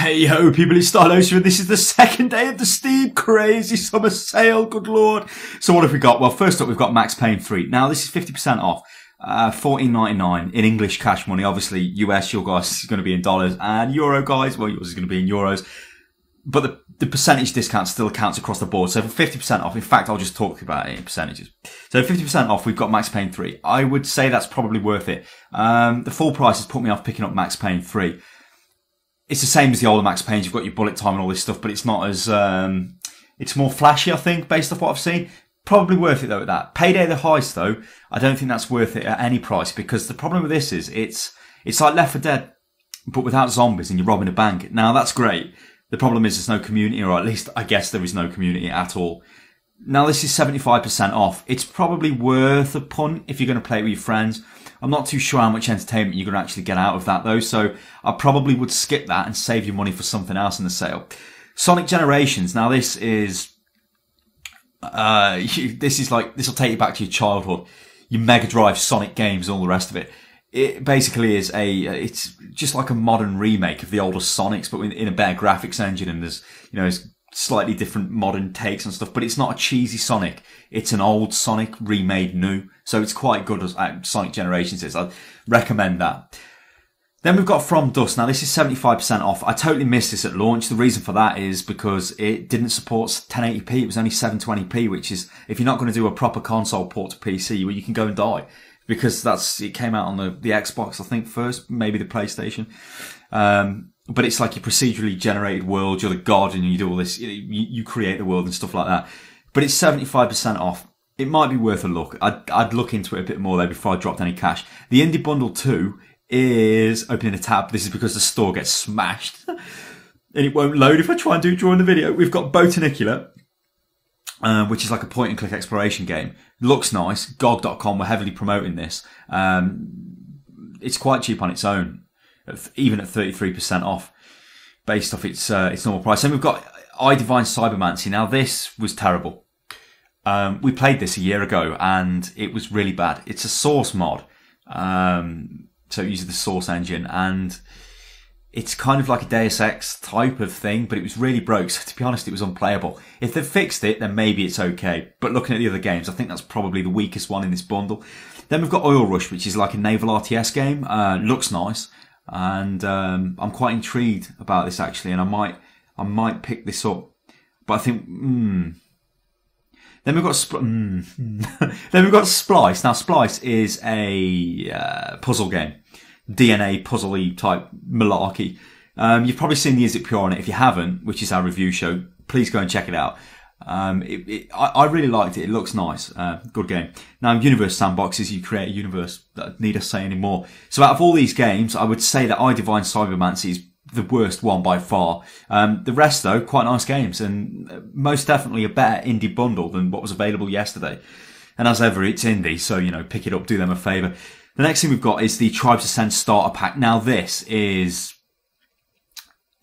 Hey ho people, it's Stylosa and this is the second day of the Steam crazy summer sale, good lord. So what have we got? Well, first up we've got Max Payne 3. Now this is 50% off, $14.99 in English cash money. Obviously US, your guys is going to be in dollars, and Euro guys, well yours is going to be in euros. But the percentage discount still counts across the board. So for 50% off, in fact I'll just talk about it in percentages. So 50% off, we've got Max Payne 3. I would say that's probably worth it. The full price has put me off picking up Max Payne 3. It's the same as the older Max Paynes. You've got your bullet time and all this stuff, but it's not as, it's more flashy, I think, based off what I've seen. Probably worth it though at that. Payday the Heist though, I don't think that's worth it at any price, because the problem with this is it's like Left 4 Dead, but without zombies and you're robbing a bank. Now that's great. The problem is there's no community, or at least I guess there is no community at all. Now this is 75% off. It's probably worth a punt if you're going to play it with your friends. I'm not too sure how much entertainment you're going to actually get out of that though, so I probably would skip that and save your money for something else in the sale. Sonic Generations. Now this is, this will take you back to your childhood, your Mega Drive Sonic games, all the rest of it. It basically is it's just like a modern remake of the older Sonics, but in a better graphics engine, and there's, there's slightly different modern takes and stuff, but it's not a cheesy Sonic. It's an old Sonic remade new. So it's quite good as Sonic Generations is. I'd recommend that. Then we've got From Dust. Now this is 75% off. I totally missed this at launch. The reason for that is because it didn't support 1080p. It was only 720p, which is, if you're not going to do a proper console port to PC, well, you can go and die. Because it came out on the Xbox, I think, first, maybe the PlayStation. But it's like your procedurally generated world, you're the god and you do all this, you create the world and stuff like that. But it's 75% off. It might be worth a look. I'd look into it a bit more though before I dropped any cash. The Indie Bundle 2 is opening a tab. This is because the store gets smashed. And it won't load if I try and do it during the video. We've got Botanicula, which is like a point and click exploration game. Looks nice. GOG.com were heavily promoting this. It's quite cheap on its own, even at 33% off, based off its normal price. And we've got I Divine Cybermancy. Now this was terrible. We played this a year ago and it was really bad. It's a Source mod, so it uses the Source engine, and it's kind of like a Deus Ex type of thing, but it was really broke. So to be honest, it was unplayable. If they've fixed it, then maybe it's okay. But looking at the other games, I think that's probably the weakest one in this bundle. Then we've got Oil Rush, which is like a naval RTS game. Looks nice. And I'm quite intrigued about this actually, and I might pick this up. But I think, Then we've got then we've got Splice. Now Splice is a puzzle game. DNA puzzle-y type malarkey. You've probably seen the Is It Pure on it. If you haven't, which is our review show, please go and check it out. I really liked it. It looks nice. Good game. Now, Universe Sandboxes, you create a universe that need us say anymore. So out of all these games, I would say that I Divine Cybermancy is the worst one by far. The rest, though, quite nice games, and most definitely a better indie bundle than what was available yesterday. And as ever, it's indie, so, pick it up, do them a favour. The next thing we've got is the Tribes Ascend Starter Pack. Now this is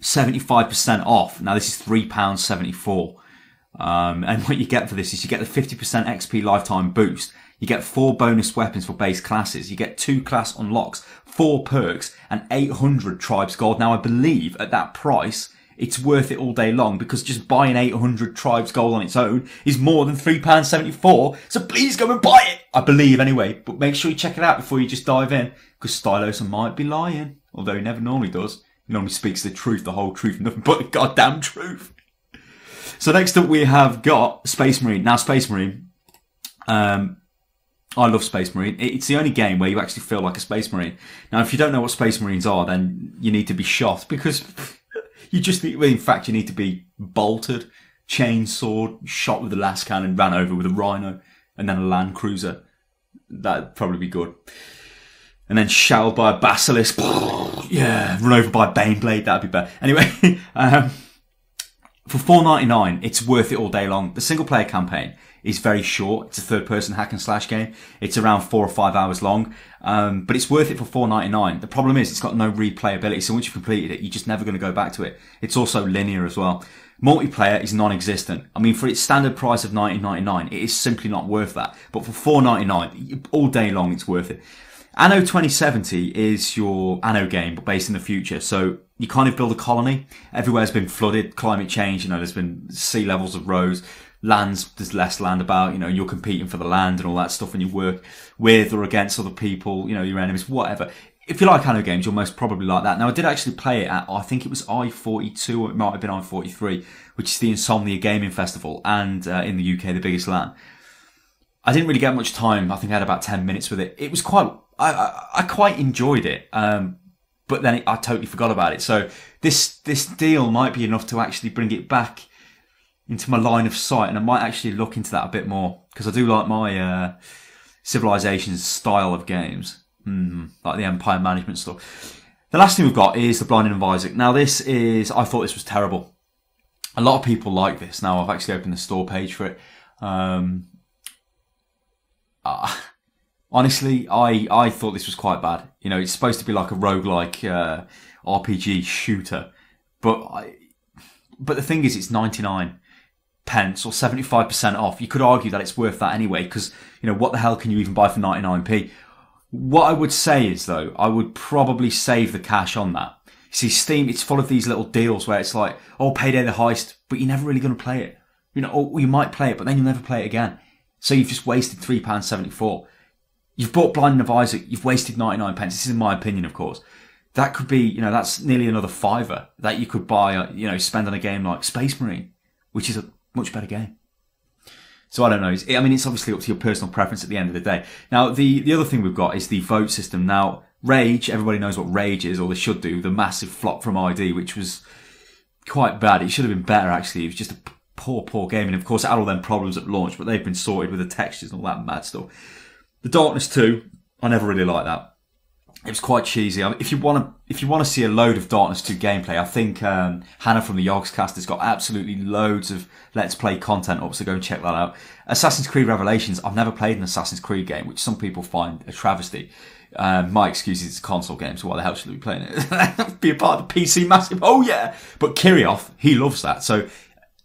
75% off. Now this is £3.74. And what you get for this is you get the 50% XP lifetime boost. You get 4 bonus weapons for base classes. You get 2 class unlocks, 4 perks, and 800 tribes gold. Now I believe at that price, it's worth it all day long, because just buying 800 tribes gold on its own is more than £3.74. So please go and buy it. I believe anyway, but make sure you check it out before you just dive in, because Stylosa might be lying, although he never normally does. He normally speaks the truth, the whole truth, nothing but the goddamn truth. So next up we have got Space Marine. Now Space Marine, I love Space Marine. It's the only game where you actually feel like a Space Marine. Now if you don't know what Space Marines are, then you need to be shot, because you just need, well, in fact, you need to be bolted, chainsawed, shot with a las cannon, ran over with a rhino, and then a LANDCRUISER. That'd probably be good. And then shelled by a basilisk. Yeah, run over by a Baneblade. That'd be better. Anyway, for $4.99, it's worth it all day long. The single player campaign is very short. It's a third-person hack and slash game. It's around 4 or 5 hours long, but it's worth it for $4.99. The problem is it's got no replayability, so once you've completed it, you're just never going to go back to it. It's also linear as well. Multiplayer is non-existent. I mean, for its standard price of $19.99, it is simply not worth that. But for $4.99, all day long, it's worth it. Anno 2070 is your Anno game, but based in the future. So you kind of build a colony. Everywhere's been flooded, climate change, there's been sea levels have rose, there's less land about, you're competing for the land and all that stuff, and you work with or against other people, your enemies, whatever. If you like Anno games, you'll most probably like that. Now, I did actually play it at, I think it was I-42, or it might have been I-43, which is the Insomnia Gaming Festival, and in the UK, the biggest LAN. I didn't really get much time. I think I had about 10 minutes with it. It was I quite enjoyed it, but then I totally forgot about it. So this deal might be enough to actually bring it back into my line of sight, and I might actually look into that a bit more, because I do like my Civilization's style of games, like the Empire management stuff. The last thing we've got is The Blinding of Isaac. Now I thought this was terrible. A lot of people like this. Now I've actually opened the store page for it. Honestly, I thought this was quite bad. It's supposed to be like a roguelike RPG shooter, but the thing is, it's 99 pence or 75% off. You could argue that it's worth that anyway, because what the hell can you even buy for 99p? What I would say is, though, I would probably save the cash on that. You see, Steam, it's full of these little deals where it's like, oh, Payday the Heist, but you're never really going to play it. Or you might play it, but then you'll never play it again. So you've just wasted £3.74. You've bought Blinding of Isaac, you've wasted 99 pence. This is in my opinion, of course. That could be, that's nearly another £5 that you could buy, spend on a game like Space Marine, which is a much better game. So I don't know. It's obviously up to your personal preference at the end of the day. Now, the other thing we've got is the vote system. Now, Rage, everybody knows what Rage is, or they should do, the massive flop from ID, which was quite bad. It should have been better, actually. It was just a poor game. And of course, it had all them problems at launch, but they've been sorted with the textures and all that mad stuff. The Darkness 2, I never really liked that. It was quite cheesy. If you want to see a load of Darkness 2 gameplay, I think Hannah from the Yogscast has got absolutely loads of Let's Play content up, so go and check that out. Assassin's Creed Revelations, I've never played an Assassin's Creed game, which some people find a travesty. My excuse is it's a console game, so why the hell should we be playing it? Be a part of the PC massive, oh yeah! But Kirioth, he loves that. So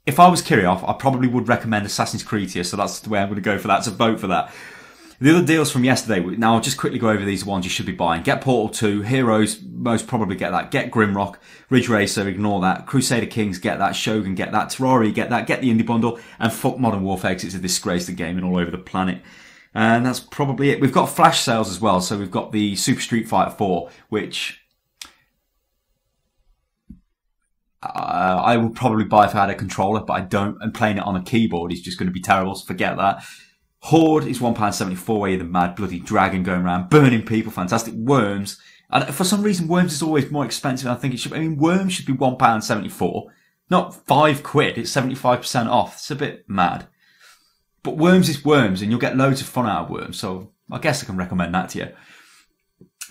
if I was Kirioth, I probably would recommend Assassin's Creed to you, so that's the way I'm going to go for that, so vote for that. The other deals from yesterday, now I'll just quickly go over these ones you should be buying. Get Portal 2, Heroes, most probably get that. Get Grimrock, Ridge Racer, ignore that. Crusader Kings, get that. Shogun, get that. Terraria, get that. Get the Indie Bundle. And fuck Modern Warfare, because it's a disgrace to gaming all over the planet. And that's probably it. We've got flash sales as well. So we've got the Super Street Fighter 4, which I would probably buy if I had a controller, but I don't. And playing it on a keyboard is just going to be terrible, so forget that. Horde is £1.74, where you're the mad bloody dragon going around burning people. Fantastic. Worms. And for some reason, Worms is always more expensive than I think it should be. Worms should be £1.74, not £5. It's 75% off. It's a bit mad. But Worms is Worms, and you'll get loads of fun out of Worms. So I guess I can recommend that to you.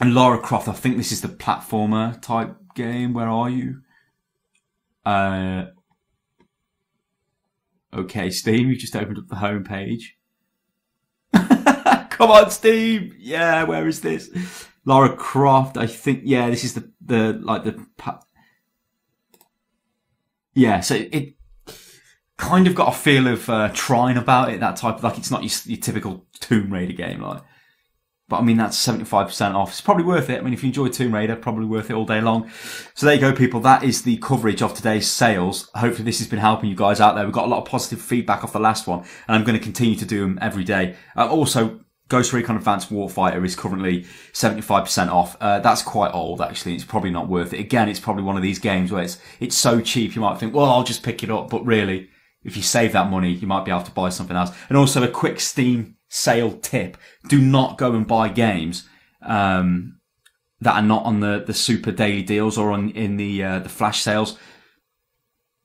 And Lara Croft, I think this is the platformer type game. Where are you? Okay, Steam, you've just opened up the home page. Come on, Steve. Yeah, where is this? Lara Croft, I think. Yeah, this is yeah, so it kind of got a feel of Trine about it, that type of, like, it's not your typical Tomb Raider game, like. But that's 75% off. It's probably worth it. If you enjoy Tomb Raider, probably worth it all day long. So there you go, people. That is the coverage of today's sales. Hopefully this has been helping you guys out there. We've got a lot of positive feedback off the last one, and I'm going to continue to do them every day. Also, Ghost Recon Advanced Warfighter is currently 75% off. That's quite old, actually. It's probably not worth it. Again, it's probably one of these games where it's so cheap, you might think, well, I'll just pick it up. But really, if you save that money, you might be able to buy something else. And also a quick Steam sale tip: do not go and buy games that are not on the super daily deals or in the flash sales.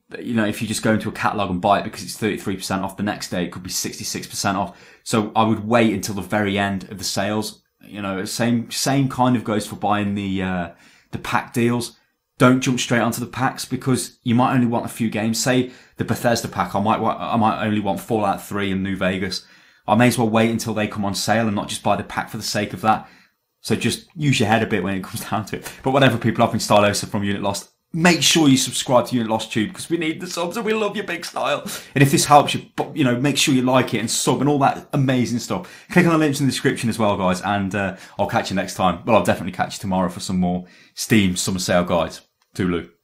If you just go into a catalogue and buy it because it's 33% off, the next day it could be 66% off. So I would wait until the very end of the sales. Same kind of goes for buying the pack deals. Don't jump straight onto the packs, because you might only want a few games. Say the Bethesda pack, I might only want Fallout 3 and New Vegas. I may as well wait until they come on sale and not just buy the pack for the sake of that. So just use your head a bit when it comes down to it. But whatever, people, I've been Stylosa from Unit Lost. make sure you subscribe to Unit Lost Tube because we need the subs and we love your big style. And if this helps you, you know, make sure you like it and sub and all that amazing stuff. Click on the links in the description as well, guys. And I'll catch you next time. Well, I'll definitely catch you tomorrow for some more Steam summer sale guides. Toodaloo.